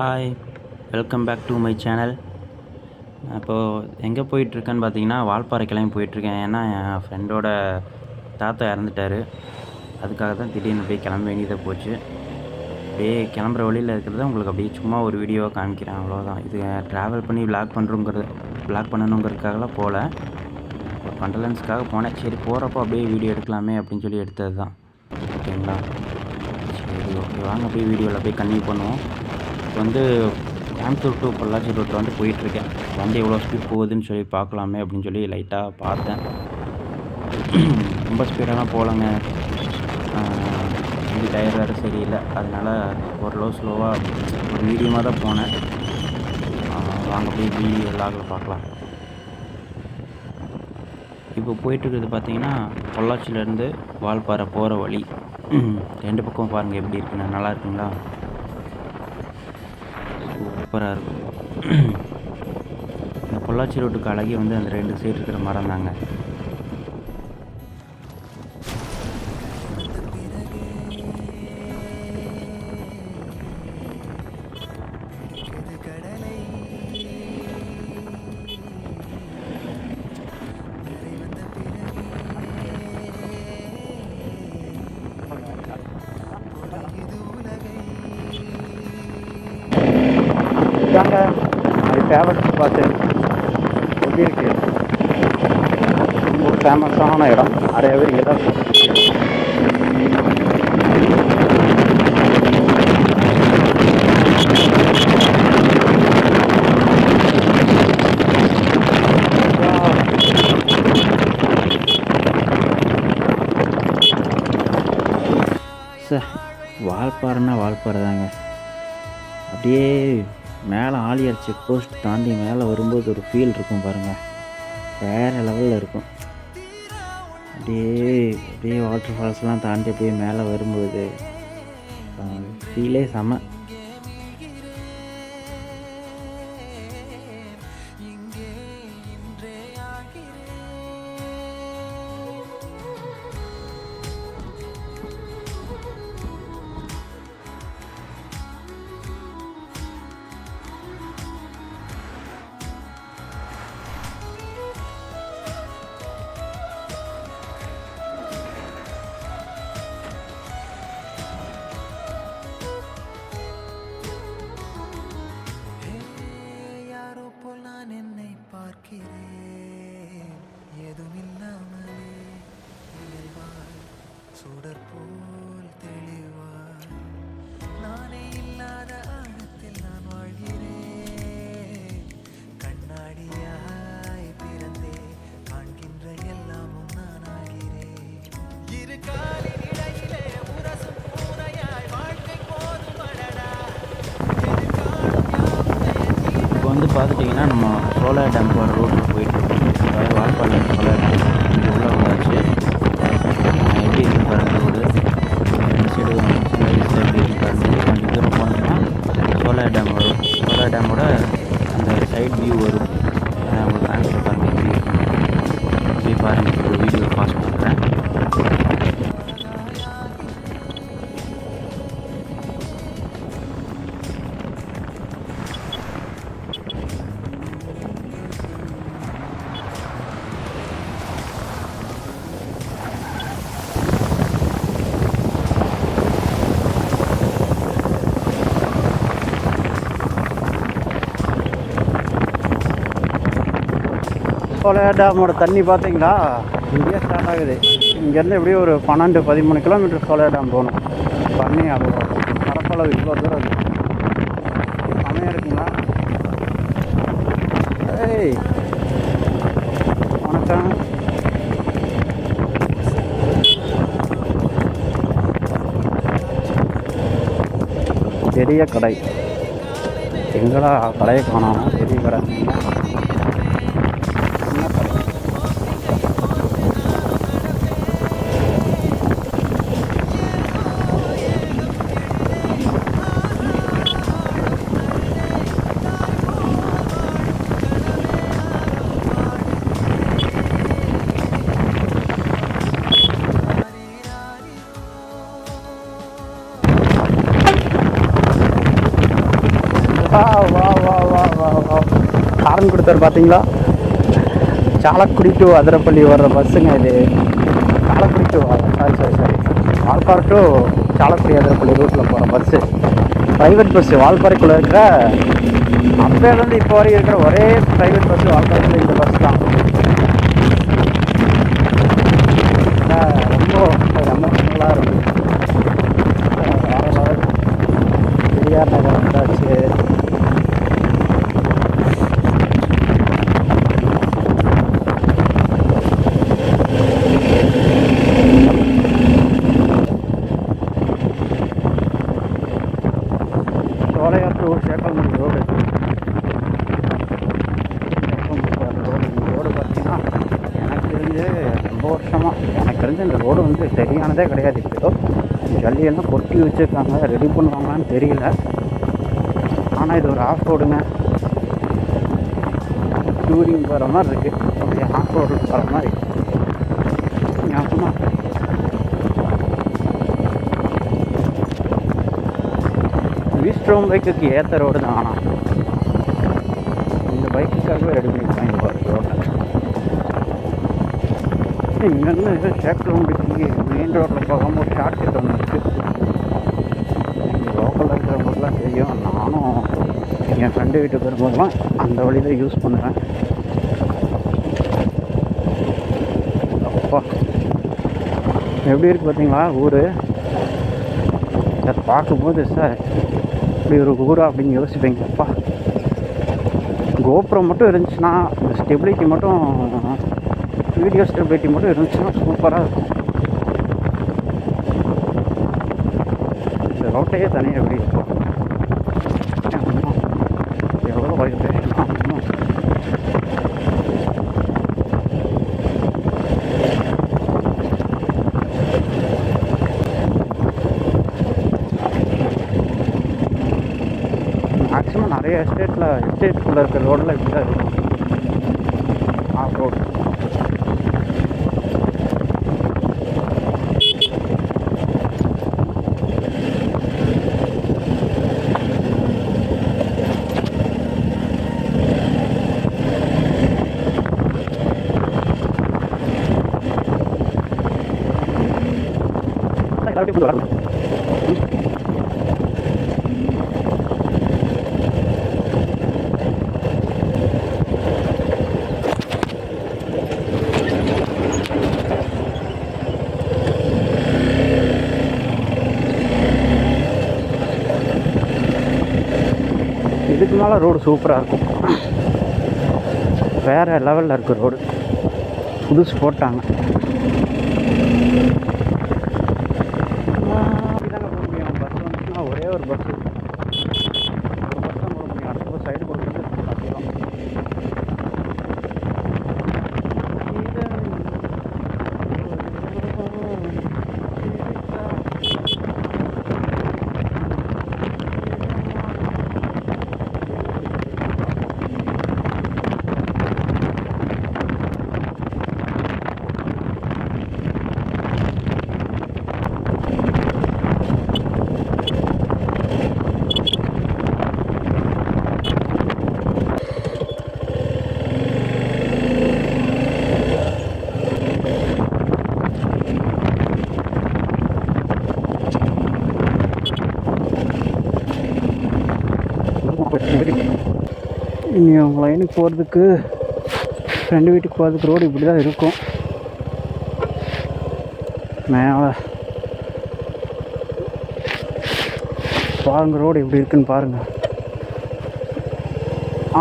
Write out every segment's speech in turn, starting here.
Hi, welcome back to my channel. நான் இப்போது எங்கே போயிட்டுருக்கேன்னு பார்த்தீங்கன்னா, வால்பாறை கிளம்பி போயிட்டுருக்கேன். ஏன்னா, என் ஃப்ரெண்டோட தாத்தா இறந்துட்டாரு. அதுக்காக தான் திடீர்னு அப்படியே கிளம்ப வேண்டியதாக போச்சு. அப்படியே கிளம்புற வழியில் இருக்கிறத உங்களுக்கு அப்படியே சும்மா ஒரு வீடியோவாக காமிக்கிறேன், அவ்வளோதான். இது ட்ராவல் பண்ணி விளாக் பண்ணணுங்கிறதுக்காகலாம் போகல. ஒரு கண்டலன்ஸ்க்காக போனேன். சரி போகிறப்போ அப்படியே வீடியோ எடுக்கலாமே அப்படின்னு சொல்லி எடுத்தது தான். ஓகேங்களா? சரி ஓகே, வாங்க அப்படியே வீடியோவில் அப்படியே கன்டினியூ பண்ணுவோம். வந்து கோயம்புத்தூர் டு பொள்ளாச்சி ரோட்டில் வந்து போயிட்டுருக்கேன். வண்டி எவ்வளோ ஸ்பீட் போகுதுன்னு சொல்லி பார்க்கலாமே அப்படின்னு சொல்லி லைட்டாக பார்த்தேன். ரொம்ப ஸ்பீடெல்லாம் போகலங்க. வண்டி டயர் வேறு சரியில்லை. அதனால் ஓரளவு ஸ்லோவாக ஒரு மீடியமாக தான் போனேன். வாங்க போய் வீடியோ லாகில் பார்க்கலாம். இப்போ போயிட்டுருக்கிறது பார்த்தீங்கன்னா, பொள்ளாச்சியிலேருந்து வால்பாறை போகிற வழி. ரெண்டு பக்கம் பாருங்கள் எப்படி இருக்குன்னு. நல்லா இருக்குங்களா? சூப்பராக இருக்கும். இந்த பொள்ளாச்சி ரோட்டுக்கு அழகே வந்து அந்த ரெண்டு சைடு இருக்கிற மரம் தாங்க. இதாங்க அது ஃபேமஸ் ஸ்பாட்டு. எப்படி இருக்கு? ரொம்ப ஃபேமஸான இடம். நிறைய பேர் இங்கே தான் சார். வால்பாறைன்னா வால்பாறை தாங்க. அப்படியே மேலே ஆலியார் செக் போஸ்ட் தாண்டி மேலே வரும்போது ஒரு ஃபீல் இருக்கும் பாருங்கள், வேறு லெவலில் இருக்கும். அப்படியே வாட்டர் ஃபால்ஸ்லாம் தாண்டி அப்படியே மேலே வரும்போது ஃபீலே செம. சுடற்போல் தெளிவாய் நானே இல்லாத ஆழத்தில் நான் வாழ்கிறேன். கண்ணாடியாய் பிறந்தே காண்கின்ற எல்லாமும் நான் ஆகிறேன். இரு காலின் இடையிலே உரசும் பூனையாய் வாழ்க்கை போதுமடடா. இப்போ வந்து பார்த்துட்டிங்கன்னா, நம்ம சோலார் டேம் போகிற ரோட்டில் போயிட்டுருக்கோம். அதாவது வால்பாறை சோலார் டேம் இங்கே உள்ள வந்தாச்சு. எப்படி இருக்கு பாருங்கள் ரோடு. இந்த சைடு எப்படி இருக்கு பாருங்கள். கொஞ்சம் தூரம் போனோம்னா சோலார் டேம் வரும். சோலார் டேமோட அந்த சைட் வியூ வரும். உங்களுக்கு காமிச்சு பாருங்கள் எப்படி இருக்குன்னு. அப்படியே பாருங்கள், ஒரு வீடியோ பாஸ் பண்ணுறேன். சோலார் டேமோட தண்ணி பார்த்தீங்களா, இங்கேயே ஸ்டார்ட் ஆகுது. இங்கேருந்து எப்படியும் ஒரு 12-13 கிலோமீட்டர் சோலார் டேம் போகணும். தண்ணி அதோட பரப்பளவு இவ்வளோ தூரம் இருக்குது. செமையாக இருக்குங்களா? ஏய் வணக்கம். பெரிய கடை எங்கடா கடையை காணோம். பெரிய கடை ஹார்ன் கொடுத்தாரு பார்த்தீங்களா? சாலக்குடி டு அதிரப்பள்ளி வர்ற பஸ்ஸுங்க இது. Chalakudy to sorry Valparai to Chalakudy Athirappilly ரூட்டில் போகிற பஸ்ஸு, ப்ரைவேட் பஸ்ஸு. வால்பாறைக்குள்ளே இருக்கிற அப்போலேருந்து இப்போ வரைக்கும் இருக்கிற ஒரே ப்ரைவேட் பஸ்ஸு வால்பாறைக்குள்ள இந்த பஸ் தான். ரொம்ப எமோஷ்னலாக இருக்குது. பெரியார் நகர் வந்தாச்சு. Solaiyar to Sekkalmani road. Road பார்த்தீங்கன்னா எனக்கு தெரிஞ்சு ரொம்ப வருஷமாக எனக்கு தெரிஞ்சு இந்த ரோடு வந்து சரியானதே கிடையாது. இப்போ ஜல்லியெல்லாம் கொட்டி வச்சுருக்காங்க, ரெடி பண்ணுவாங்களான்னு தெரியல. ஆனால் இது ஒரு ஆஃப் ரோடுங்க. டூரிங் போகிற மாதிரி இருக்குது, அப்படியே ஆஃப் ரோடு போகிற மாதிரி. ஞாபகமாக விஸ்ட்ரோம் பைக்குக்கு ஏற்ற ரோடு தான். ஆனால் இந்த பைக்குக்காகவே ரெடி பண்ணியிருக்காங்க பாரு ரோட்டை. இங்கேருந்து சேக்கல்மணிக்கு மெயின் ரோட்டில் போகாமல் ஒரு ஷார்ட் கட் ஒன்று இருக்குது. எங்கள் லோக்கலில் இருக்கிறவங்களுக்குலாம் தெரியும். நானும் என் ஃப்ரெண்டு வீட்டுக்கு வரும்போதெல்லாம் அந்த வழியில் யூஸ் பண்ணுவேன். அப்பா எப்படி இருக்குது பார்த்தீங்களா ஊர்? அதை பார்க்கும்போது சார் இப்படி ஒரு ஊரா அப்படின்னு யோசிப்பீங்க. அப்பா கோபுரம் மட்டும் இருந்துச்சுன்னா, இந்த ஸ்டெபிலிட்டி மட்டும், வீடியோ ஸ்டெபிலிட்டி மட்டும் இருந்துச்சுன்னா சூப்பராக இருக்கும். இந்த ரோட்டையே தனியாக எப்படி இருக்கும், எவ்வளோ வைப்ரேஷன். மேக்ஸிமம் நிறைய எஸ்டேட்டுக்குள்ளே இருக்கிற ரோடில் இப்படி தான் இருக்கும் ஆஃப் ரோடு. இதுக்கு மேலே ரோடு சூப்பராக இருக்கும், வேறு லெவலில் இருக்குது ரோடு. புதுசு போட்டாங்க. அப்படிதாங்க போக முடியும். பஸ் வந்துச்சுன்னா ஒரே ஒரு பஸ்ஸு தான் போக முடியும். அடுத்த பஸ் சைடு கொடுக்குறது இனி அவங்க லைனுக்கு போகிறதுக்கு, ஃப்ரெண்டு வீட்டுக்கு போகிறதுக்கு ரோடு இப்படி தான் இருக்கும். மேலே பாருங்க ரோடு எப்படி இருக்குன்னு பாருங்கள்.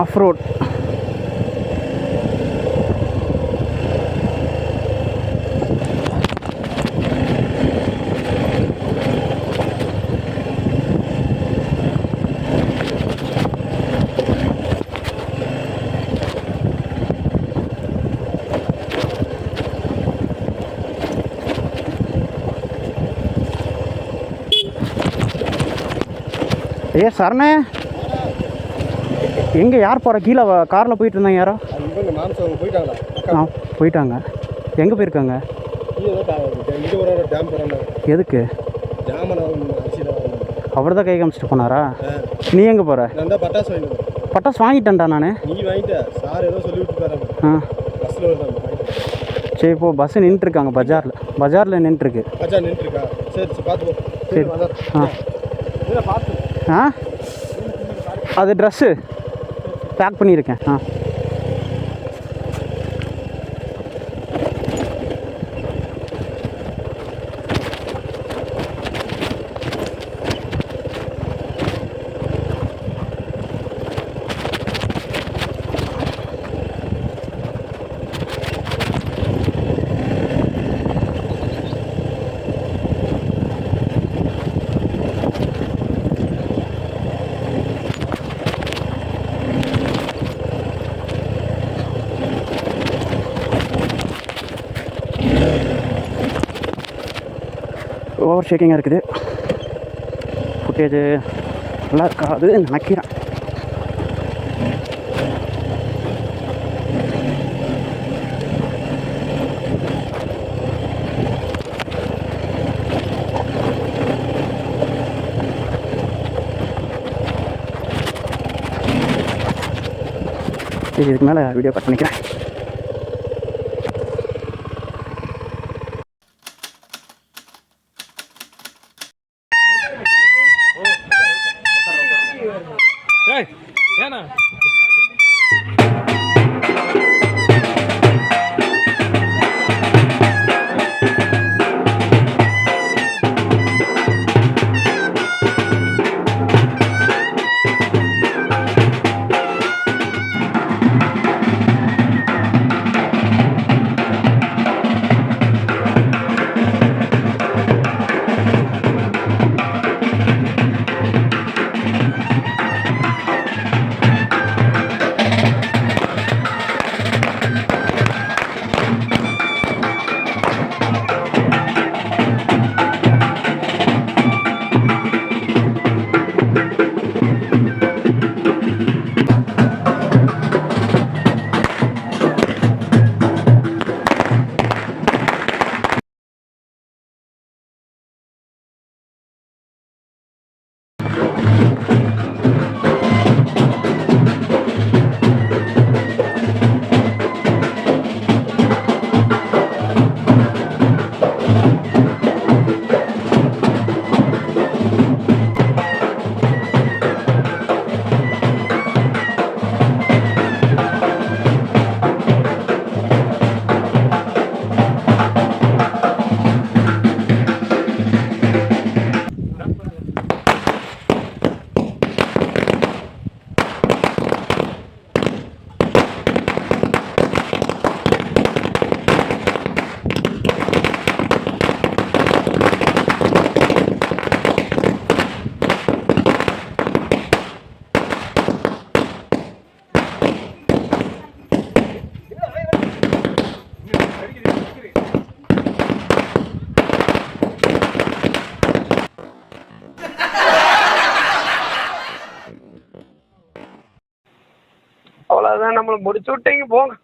Of road. ஏ சரணே, எங்கே யார் போகிற? கீழே காரில் போயிட்டு இருந்தாங்க யாரோ. ஆ போயிட்டாங்க. எங்கே போயிருக்காங்க? எதுக்கு? அவர் தான் கை காமிச்சிட்டு போனாரா? நீ எங்கே போகிற? பட்டாசு வாங்கிட்டேன்டா நான். நீ வாங்கிட்ட சார் ஏதோ சொல்லி விட்டுருக்காரு. ஆ பஸ்ஸில் வருதாங்க. சரி இப்போ பஸ்ஸு நின்றுட்டுருக்காங்க பஜாரில் நின்றுருக்கு. அச்சா நின்றுருக்கா? சரி பார்த்து போ. சரி ஆ இல்லை பார்த்து. ஆ அது ட்ரெஸ்ஸு பேக் பண்ணியிருக்கேன். ஆ ஓவர் ஷேக்கிங்காக இருக்குது. ஃபுட்டேஜு நல்லா இருக்காது நினைக்கிறேன். இதுக்கு மேலே வீடியோ கட் பண்ணிக்கிறேன். ஏண்ணா அவ்வளவுதான், நம்மளை முடிச்சு விட்டீங்க போங்க.